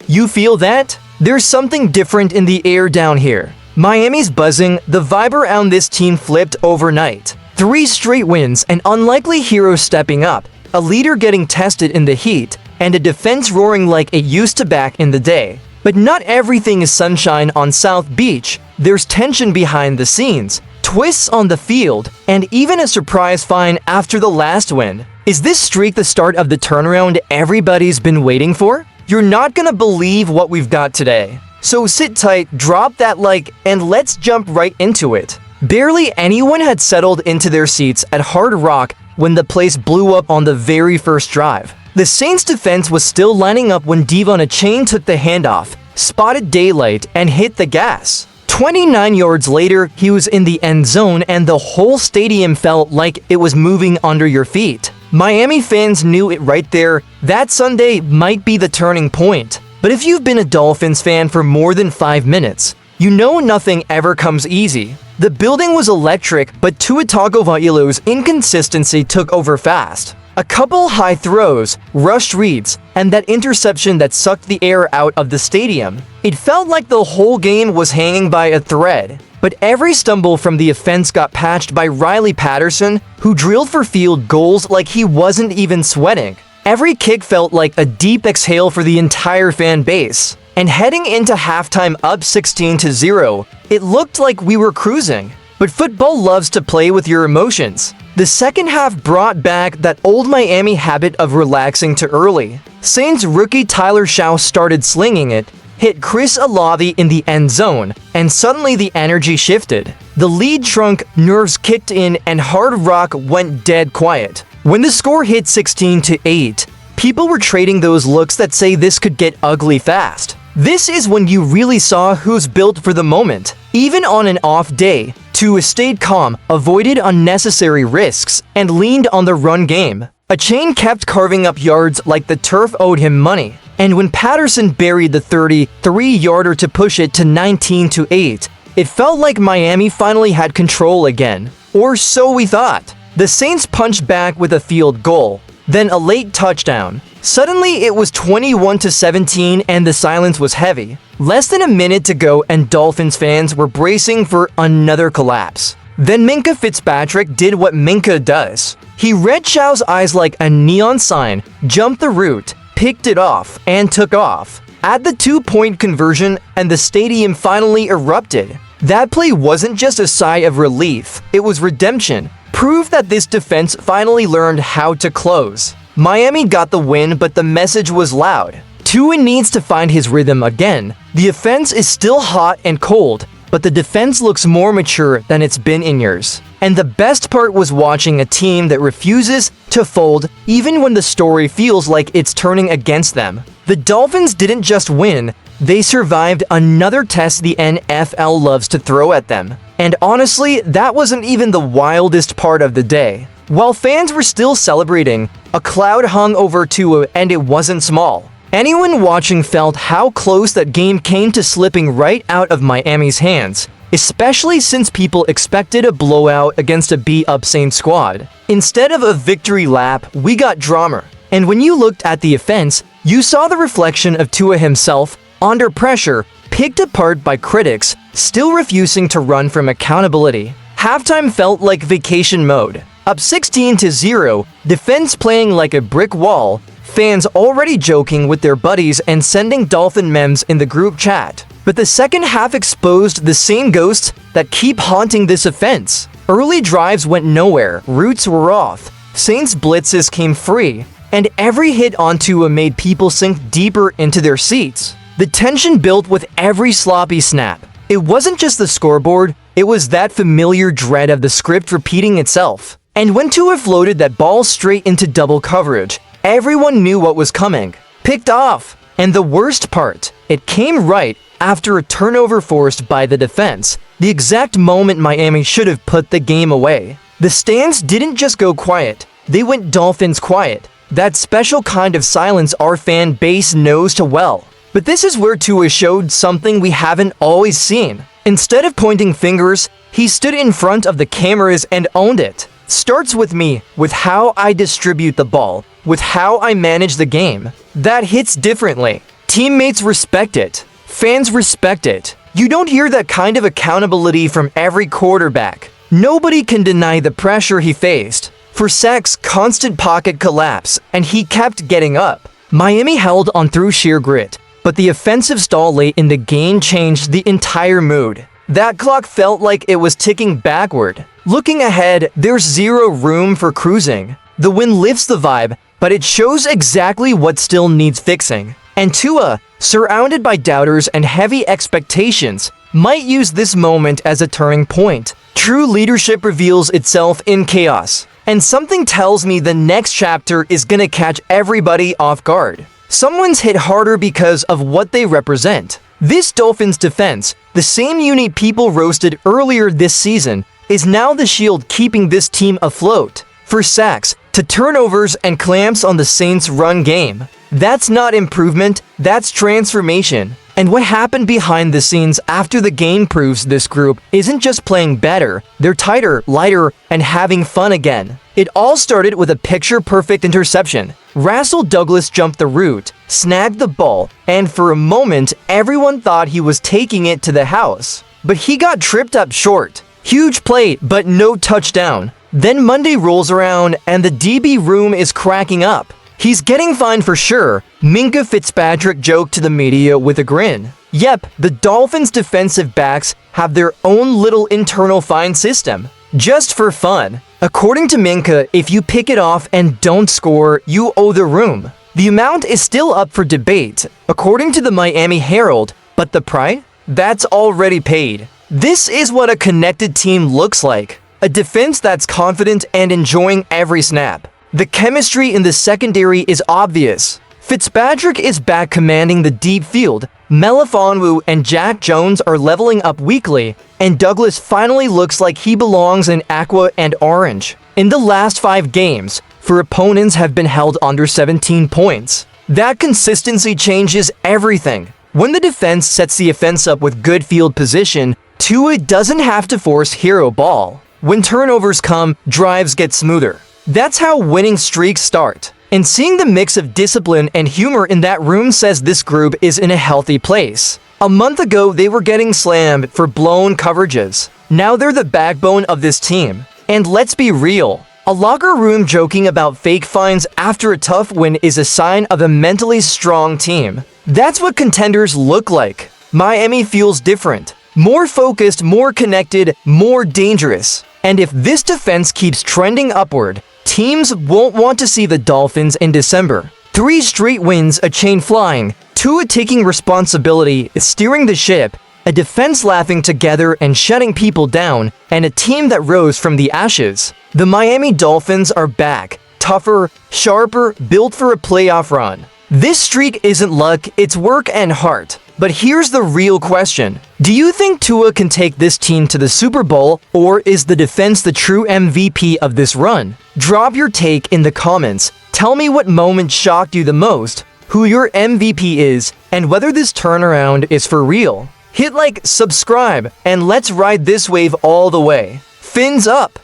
You feel that? There's something different in the air down here. Miami's buzzing, the vibe around this team flipped overnight. 3 straight wins, an unlikely hero stepping up, a leader getting tested in the heat, and a defense roaring like it used to back in the day. But not everything is sunshine on South Beach. There's tension behind the scenes, twists on the field, and even a surprise fine after the last win. Is this streak the start of the turnaround everybody's been waiting for? You're not gonna believe what we've got today. So sit tight, drop that like, and let's jump right into it. Barely anyone had settled into their seats at Hard Rock when the place blew up on the very first drive. The Saints defense was still lining up when Devon Achane took the handoff, spotted daylight, and hit the gas. 29 yards later, he was in the end zone and the whole stadium felt like it was moving under your feet. Miami fans knew it right there. That Sunday might be the turning point. But if you've been a Dolphins fan for more than 5 minutes, you know nothing ever comes easy. The building was electric, but Tua Tagovailoa's inconsistency took over fast. A couple high throws, rushed reads, and that interception that sucked the air out of the stadium. It felt like the whole game was hanging by a thread. But every stumble from the offense got patched by Riley Patterson, who drilled for field goals like he wasn't even sweating. Every kick felt like a deep exhale for the entire fan base. And heading into halftime up 16-0, it looked like we were cruising. But football loves to play with your emotions. The second half brought back that old Miami habit of relaxing too early. Saints rookie Tyler Shaw started slinging it, hit Chris Olave in the end zone, and suddenly the energy shifted. The lead shrunk, nerves kicked in, and Hard Rock went dead quiet. When the score hit 16-8, people were trading those looks that say this could get ugly fast. This is when you really saw who's built for the moment. Even on an off day, Tua stayed calm, avoided unnecessary risks, and leaned on the run game. Achane kept carving up yards like the turf owed him money. And when Patterson buried the 33-yarder to push it to 19-8, it felt like Miami finally had control again. Or so we thought. The Saints punched back with a field goal, then a late touchdown. Suddenly, it was 21-17 and the silence was heavy. Less than a minute to go and Dolphins fans were bracing for another collapse. Then Minkah Fitzpatrick did what Minkah does. He read Shaw's eyes like a neon sign, jumped the route, picked it off, and took off. At the 2-point conversion, and the stadium finally erupted. That play wasn't just a sigh of relief, it was redemption. Proof that this defense finally learned how to close. Miami got the win, but the message was loud. Tua needs to find his rhythm again. The offense is still hot and cold, but the defense looks more mature than it's been in years. And the best part was watching a team that refuses to fold even when the story feels like it's turning against them. The Dolphins didn't just win, they survived another test the NFL loves to throw at them. And honestly, that wasn't even the wildest part of the day. While fans were still celebrating, a cloud hung over Tua and it wasn't small. Anyone watching felt how close that game came to slipping right out of Miami's hands, especially since people expected a blowout against a beat-up Saints squad. Instead of a victory lap, we got drama. And when you looked at the offense, you saw the reflection of Tua himself, under pressure, picked apart by critics, still refusing to run from accountability. Halftime felt like vacation mode. Up 16-0, defense playing like a brick wall, fans already joking with their buddies and sending Dolphin memes in the group chat. But the second half exposed the same ghosts that keep haunting this offense. Early drives went nowhere, routes were off, Saints blitzes came free, and every hit on Tua made people sink deeper into their seats. The tension built with every sloppy snap. It wasn't just the scoreboard, it was that familiar dread of the script repeating itself. And when Tua floated that ball straight into double coverage, everyone knew what was coming. Picked off. And the worst part, it came right after a turnover forced by the defense, the exact moment Miami should have put the game away. The stands didn't just go quiet, they went Dolphins quiet. That special kind of silence our fan base knows too well. But this is where Tua showed something we haven't always seen. Instead of pointing fingers, he stood in front of the cameras and owned it. Starts with me, with how I distribute the ball, with how I manage the game. That hits differently. Teammates respect it. Fans respect it. You don't hear that kind of accountability from every quarterback. Nobody can deny the pressure he faced. For Sack's constant pocket collapse, and he kept getting up. Miami held on through sheer grit, but the offensive stall late in the game changed the entire mood. That clock felt like it was ticking backward. Looking ahead, there's zero room for cruising. The win lifts the vibe, but it shows exactly what still needs fixing. And Tua, surrounded by doubters and heavy expectations, might use this moment as a turning point. True leadership reveals itself in chaos. And something tells me the next chapter is gonna catch everybody off guard. Someone's hit harder because of what they represent. This Dolphins defense, the same unit people roasted earlier this season, is now the shield keeping this team afloat. For sacks, to turnovers and clamps on the Saints' run game. That's not improvement, that's transformation. And what happened behind the scenes after the game proves this group isn't just playing better, they're tighter, lighter, and having fun again. It all started with a picture-perfect interception. Rasul Douglas jumped the route, snagged the ball, and for a moment, everyone thought he was taking it to the house. But he got tripped up short. Huge play, but no touchdown. Then Monday rolls around, and the DB room is cracking up. He's getting fined for sure, Minkah Fitzpatrick joked to the media with a grin. Yep, the Dolphins' defensive backs have their own little internal fine system. Just for fun. According to Minkah, if you pick it off and don't score, you owe the room. The amount is still up for debate, according to the Miami Herald, but the price? That's already paid. This is what a connected team looks like. A defense that's confident and enjoying every snap. The chemistry in the secondary is obvious. Fitzpatrick is back commanding the deep field, Melifonwu and Jack Jones are leveling up weekly, and Douglas finally looks like he belongs in aqua and orange. In the last 5 games, for opponents have been held under 17 points. That consistency changes everything. When the defense sets the offense up with good field position, Tua doesn't have to force hero ball. When turnovers come, drives get smoother. That's how winning streaks start. And seeing the mix of discipline and humor in that room says this group is in a healthy place. A month ago, they were getting slammed for blown coverages. Now they're the backbone of this team. And let's be real, a locker room joking about fake fines after a tough win is a sign of a mentally strong team. That's what contenders look like. Miami feels different. More focused, more connected, more dangerous. And if this defense keeps trending upward, teams won't want to see the Dolphins in December. 3 straight wins, a chain flying, Tua taking responsibility, steering the ship, a defense laughing together and shutting people down, and a team that rose from the ashes. The Miami Dolphins are back, tougher, sharper, built for a playoff run. This streak isn't luck, it's work and heart. But here's the real question. Do you think Tua can take this team to the Super Bowl, or is the defense the true MVP of this run? Drop your take in the comments. Tell me what moment shocked you the most, who your MVP is, and whether this turnaround is for real. Hit like, subscribe, and let's ride this wave all the way. Fins up!